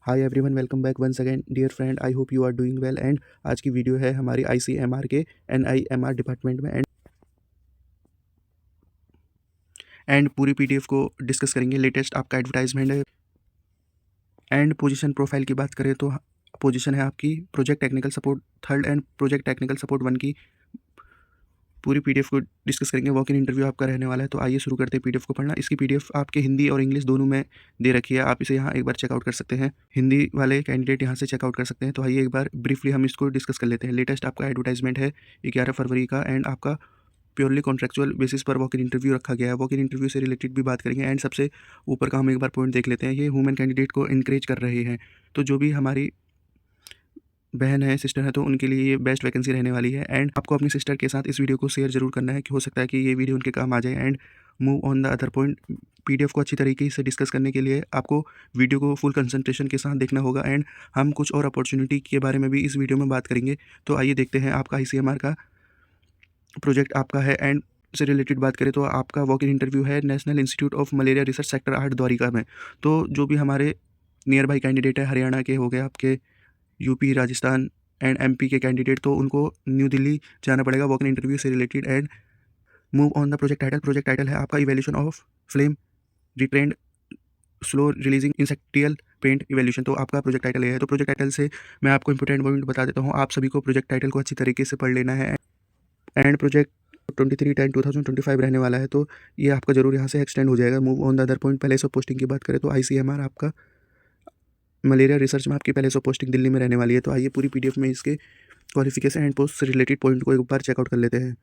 Hi everyone, welcome back once again dear friend. I hope you are doing well. And आज की video है हमारी ICMR के NIMR department में and पूरी पीडीएफ को डिस्कस करेंगे। लेटेस्ट आपका एडवर्टाइजमेंट है एंड पोजीशन प्रोफाइल की बात करें तो पोजीशन है आपकी project technical support third and project technical support 1 की पूरी पीडीएफ को डिस्कस करेंगे। वॉक इन इंटरव्यू आपका रहने वाला है, तो आइए शुरू करते हैं पीडीएफ को पढ़ना। इसकी पीडीएफ आपके हिंदी और इंग्लिश दोनों में दे रखी है, आप इसे यहाँ एक बार चेकआउट कर सकते हैं। हिंदी वाले कैंडिडेट यहाँ से चेकआउट कर सकते हैं। तो आइए एक बार ब्रीफली हम इसको डिस्कस कर लेते हैं। लेटेस्ट आपका एडवर्टाइजमेंट है 11 फरवरी का एंड आपका प्योरली कॉन्ट्रेक्चुअल बेसिस पर वॉक इन इंटरव्यू रखा गया है। वॉक इन इंटरव्यू से रिलेटेड भी बात करेंगे एंड सबसे ऊपर का हम एक बार पॉइंट देख लेते हैं। ये वुमेन कैंडिडेट को इनकरेज कर रहे हैं, तो जो भी हमारी बहन है, सिस्टर है, तो उनके लिए ये बेस्ट वैकेंसी रहने वाली है। एंड आपको अपनी सिस्टर के साथ इस वीडियो को शेयर जरूर करना है कि हो सकता है कि ये वीडियो उनके काम आ जाए। And move on the other point, PDF को अच्छी तरीके से डिस्कस करने के लिए आपको वीडियो को फुल कंसंट्रेशन के साथ देखना होगा। एंड हम कुछ और अपॉर्चुनिटी के बारे में भी इस वीडियो में बात करेंगे। तो आइए देखते हैं आपका आईसीएमआर का प्रोजेक्ट आपका है एंड से रिलेटेड बात करें तो आपका वॉक इन इंटरव्यू है National Institute of Malaria Research sector 8 Dwarka में। तो जो भी हमारे नियर बाई कैंडिडेट है, हरियाणा के हो गए, आपके यूपी, राजस्थान एंड एमपी के कैंडिडेट, तो उनको न्यू दिल्ली जाना पड़ेगा वॉक इन इंटरव्यू से related. And move on the project title है आपका evaluation of flame retardant slow releasing insecticidal paint evaluation. तो आपका प्रोजेक्ट टाइटल है। तो प्रोजेक्ट टाइटल से मैं आपको इंपॉर्टेंट पॉइंट बता देता हूँ। आप सभी को प्रोजेक्ट टाइटल को अच्छी तरीके से पढ़ लेना है एंड प्रोजेक्ट 23/10/2025 रहने वाला है, तो ये आपका जरूर यहाँ से एक्सटेंड हो जाएगा। Move on the other point, पहले से पोस्टिंग की बात करें तो आईसीएमआर आपका मलेरिया रिसर्च में आपकी पहले से पोस्टिंग दिल्ली में रहने वाली है। तो आइए पूरी पीडीएफ में इसके क्वालिफिकेशन एंड पोस्ट से रिलेटेड पॉइंट को एक बार चेकआउट कर लेते हैं।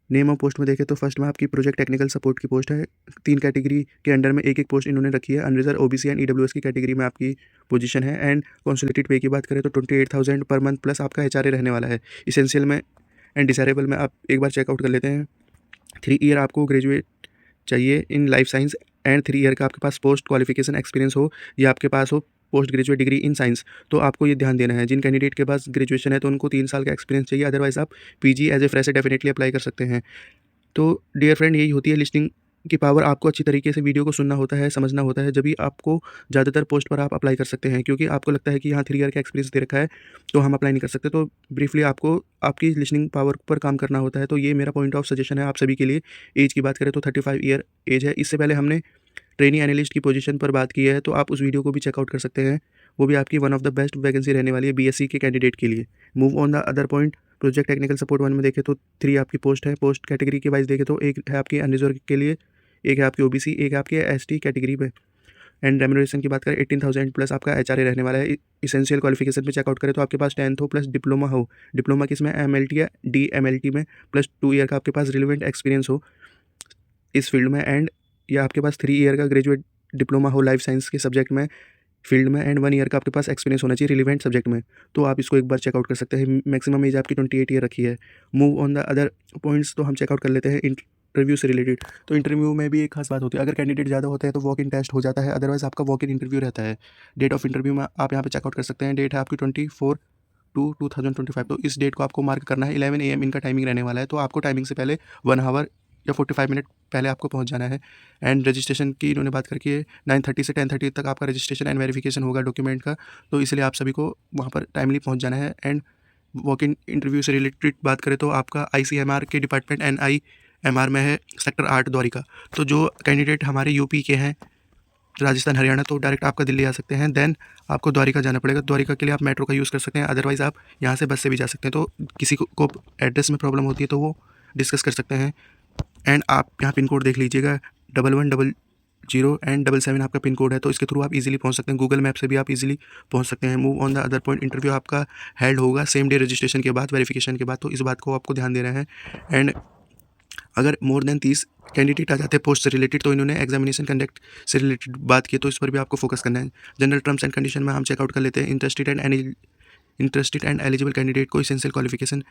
नेम ऑफ पोस्ट में देखें तो फर्स्ट में आपकी प्रोजेक्ट टेक्निकल सपोर्ट की पोस्ट है। 3 कैटेगरी के अंडर में एक एक पोस्ट इन्होंने रखी है। अनरिजर्व, ओबीसी एंड ईडब्ल्यूएस की कैटेगरी में आपकी पोजीशन है। एंड कंसोलिडेटेड पे की बात करें तो 28,000 पर मंथ प्लस आपका एचआरए रहने वाला है। इसेंशियल में एंड डिसायरेबल में आप एक बार चेकआउट कर लेते हैं। 3 ईयर आपको ग्रेजुएट चाहिए in life science and 3 year का आपके पास पोस्ट क्वालिफिकेशन एक्सपीरियंस हो या आपके पास हो post graduate degree in science. तो आपको ये ध्यान देना है, जिन कैंडिडेट के पास ग्रेजुएशन है तो उनको 3 साल का एक्सपीरियंस चाहिए, अदरवाइज आप PG as a fresher definitely apply कर सकते हैं। तो डियर फ्रेंड, यही होती है लिस्टिंग की पावर। आपको अच्छी तरीके से वीडियो को सुनना होता है, समझना होता है, जब भी आपको ज़्यादातर पोस्ट पर आप अप्लाई कर सकते हैं। क्योंकि आपको लगता है कि यहाँ 3 ईयर का एक्सपीरियंस दे रखा है तो हम अप्लाई नहीं कर सकते। तो ब्रीफली आपको आपकी लिसनिंग पावर पर काम करना होता है। तो ये मेरा पॉइंट ऑफ सजेशन है आप सभी के लिए। एज की बात करें तो 35 ईयर एज है। इससे पहले हमने ट्रेनी एनालिस्ट की पोजीशन पर बात की है, तो आप उस वीडियो को भी चेकआउट कर सकते हैं। वो भी आपकी one of the best vacancy रहने वाली है बीएससी के कैंडिडेट के लिए। Move on the other point, project technical support 1 में देखें तो 3 आपकी पोस्ट है। पोस्ट कैटेगरी के वाइज देखें तो एक है आपकी अनरिजर्व के लिए, एक है आपकी ओबीसी, एक है आपकी एसटी कैटेगरी पे। एंड रेम्यूनरेशन की बात करें 18,000 प्लस आपका एचआरए रहने वाला है। इसेंशियल क्वालिफिकेशन पे चेकआउट करें तो आपके पास 10th हो प्लस डिप्लोमा हो। डिप्लोमा किसमें, एमएलटी या डीएमएलटी में, प्लस 2 ईयर का आपके पास रिलेवेंट एक्सपीरियंस हो इस फील्ड में। एंड या आपके पास 3 ईयर का ग्रेजुएट डिप्लोमा हो लाइफ साइंस के सब्जेक्ट में फील्ड में। एंड 1 ईयर का आपके पास एक्सपीरियंस होना चाहिए रिलेवेंट सब्जेक्ट में। तो आप इसको एक बार चेकआउट कर सकते हैं। मैक्सिमम एज आपकी 28 ईयर रखी है। Move on the other points, तो हम चेकआउट कर लेते हैं इंटरव्यू से रिलेटेड। तो इंटरव्यू में भी एक खास बात होती है, अगर कैंडिडेट ज़्यादा होता है तो वॉक इन टेस्ट हो जाता है, अदरवाइज आपका वॉक इन इंटरव्यू रहता है। डेट ऑफ इंटरव्यू में आप यहाँ पे चेकआउट कर सकते हैं। डेट है आपकी 24/2/2025। तो इस डेट को आपको मार्क करना है। 11 AM इनका टाइमिंग रहने वाला है। तो आपको टाइमिंग से पहले 1 आवर या 45 मिनट पहले आपको पहुंच जाना है। एंड रजिस्ट्रेशन की इन्होंने बात करके 9:30 से 10:30 तक आपका रजिस्ट्रेशन एंड वेरिफिकेशन होगा डॉक्यूमेंट का, तो इसलिए आप सभी को वहां पर टाइमली पहुंच जाना है। एंड वॉक इन इंटरव्यू से रिलेटेड बात करें तो आपका आईसीएमआर के डिपार्टमेंट एनआईएमआर में है सेक्टर 8 द्वारिका। तो जो कैंडिडेट हमारे यूपी के हैं, राजस्थान, हरियाणा, तो डायरेक्ट आपका दिल्ली आ सकते हैं। देन आपको द्वारिका जाना पड़ेगा। द्वारिका के लिए आप मेट्रो का यूज़ कर सकते हैं, अदरवाइज़ आप यहाँ से बस से भी जा सकते हैं। तो किसी को एड्रेस में प्रॉब्लम होती है तो वो डिस्कस कर सकते हैं। एंड आप यहाँ पिन कोड देख लीजिएगा 1100 एंड 77 आपका पिन कोड है, तो इसके थ्रू आप इजीली पहुँच सकते हैं। गूगल मैप से भी आप इजीली पहुँच सकते हैं। Move on the other point, interview आपका हेल्ड होगा सेम डे रजिस्ट्रेशन के बाद, वेरिफिकेशन के बाद, तो इस बात को आपको ध्यान देना है। एंड अगर मोर देन 30 कैंडिडेट आ जाते हैं पोस्ट से रिलेटेड तो इन्होंने एग्जामिनेशन कंडक्ट से रिलेटेड बात की, तो इस पर भी आपको फोकस करना है। जनरल टर्म्स एंड कंडीशन में हम चेकआउट कर लेते हैं। इंटरेस्टेड एंड एलिजिबल कैंडिडेट को essential qualification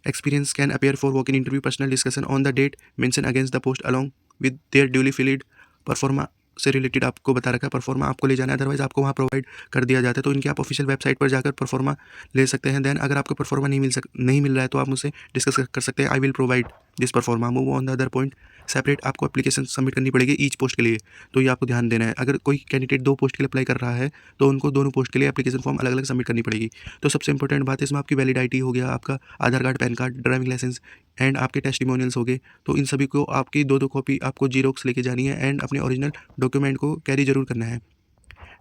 experience can appear for walk-in interview personal discussion on the date mentioned against the post along with their duly filled performa से related आपको बता रखा है। परफॉर्मा आपको ले जाना है, अदरवाइज आपको वहाँ प्रोवाइड कर दिया जाता है। तो इनकी आप ऑफिशियल वेबसाइट पर जाकर परफॉर्मा ले सकते हैं। देन अगर आपको परफॉर्मा नहीं मिल रहा है तो आप मुझसे डिस्कस कर सकते हैं। I will provide this pro forma. Move on the other point, separate आपको एप्लीकेशन सबमिट करनी पड़ेगी ईच पोस्ट के लिए, तो ये आपको ध्यान देना है। अगर कोई कैंडिडेट 2 पोस्ट के लिए अप्लाई कर रहा है तो उनको दोनों पोस्ट के लिए एप्लीकेशन फॉर्म अलग-अलग सबमिट करनी पड़ेगी। तो सबसे इंपॉर्टेंट बात है इसमें आपकी वैलिड आईडी हो गया, आपका Aadhaar card, PAN card, driving licence and आपके टेस्टिमोनियल्स हो गए। तो इन सभी को आपकी 2-2 कॉपी आपको ज़ेरॉक्स लेके जानी है एंड अपने ओरिजिनल डॉक्यूमेंट को कैरी ज़रूर करना है।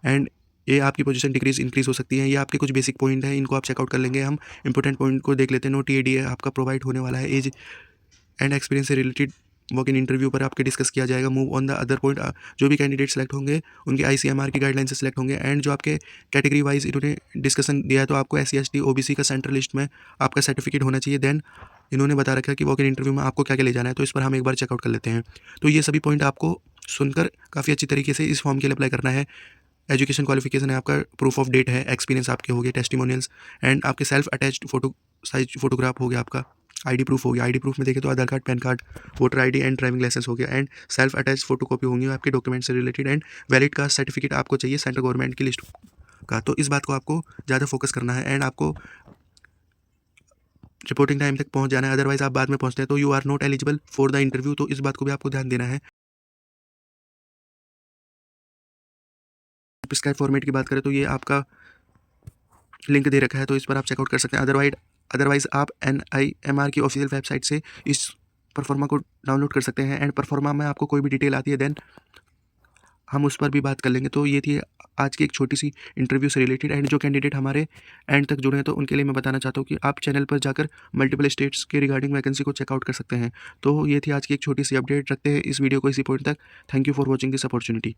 एंड ये आपकी पोजीशन डिक्रीज़ इंक्रीज़ हो सकती है। ये आपके कुछ बेसिक पॉइंट हैं, इनको आप चेकआउट कर लेंगे। हम इंपॉर्टेंट पॉइंट को देख लेते हैं। नो टीएडीए आपका प्रोवाइड होने वाला है। एज एंड एक्सपीरियंस से रिलेटेड वॉक इन इंटरव्यू पर आपके डिस्कस किया जाएगा। Move on the other point, जो भी कैंडिडेट सेलेक्ट होंगे उनके आईसीएमआर की गाइडलाइन से सेलेक्ट होंगे एंड जो आपके कैटेगरी वाइज इन्होंने डिस्कशन दिया है, तो आपको एससी एसटी ओबीसी का सेंट्रल लिस्ट में आपका सर्टिफिकेट होना चाहिए। देन इन्होंने बता रखा है कि वॉक इन इंटरव्यू में आपको क्या क्या ले जाना है, तो इस पर हम एक बार चेकआउट कर लेते हैं। तो ये सभी पॉइंट आपको सुनकर काफ़ी अच्छी तरीके से इस फॉर्म के लिए अप्लाई करना है। एजुकेशन क्वालिफिकेशन है आपका, प्रूफ ऑफ डेट है, एक्सपीरियंस आपके हो गए, टेस्टिमोनियल्स एंड आपके self attached photo size photograph हो गया, आपका आईडी प्रूफ हो गया। आईडी प्रूफ में देखें तो Aadhaar card, PAN card, voter ID and driving licence हो गया and self attached photo copy होंगी आपके डॉक्यूमेंट से related and valid caste certificate आपको चाहिए सेंट्रल गवर्नमेंट की लिस्ट का। तो इस बात को आपको ज़्यादा फोकस करना है एंड आपको रिपोर्टिंग टाइम तक पहुंच जाना है, अदरवाइज आप बाद में पहुंचते हैं तो you are not eligible for the interview. तो इस बात को भी आपको ध्यान देना है। प्रिस्क्राइब फॉर्मेट की बात करें तो ये आपका लिंक दे रखा है, तो इस पर आप चेकआउट कर सकते हैं। अदरवाइज आप NIMR की ऑफिशियल वेबसाइट से इस परफॉर्मा को डाउनलोड कर सकते हैं एंड परफॉर्मा में आपको कोई भी डिटेल आती है देन हम उस पर भी बात कर लेंगे। तो ये थी आज की एक छोटी सी इंटरव्यू से रिलेटेड एंड जो कैंडिडेट हमारे एंड तक जुड़े हैं तो उनके लिए मैं बताना चाहता हूँ कि आप चैनल पर जाकर मल्टीपल स्टेट्स के रिगार्डिंग वैकेंसी को चेकआउट कर सकते हैं। तो ये थी आज की एक छोटी सी अपडेट। रखते हैं इस वीडियो को इसी पॉइंट तक। Thank you for watching this opportunity.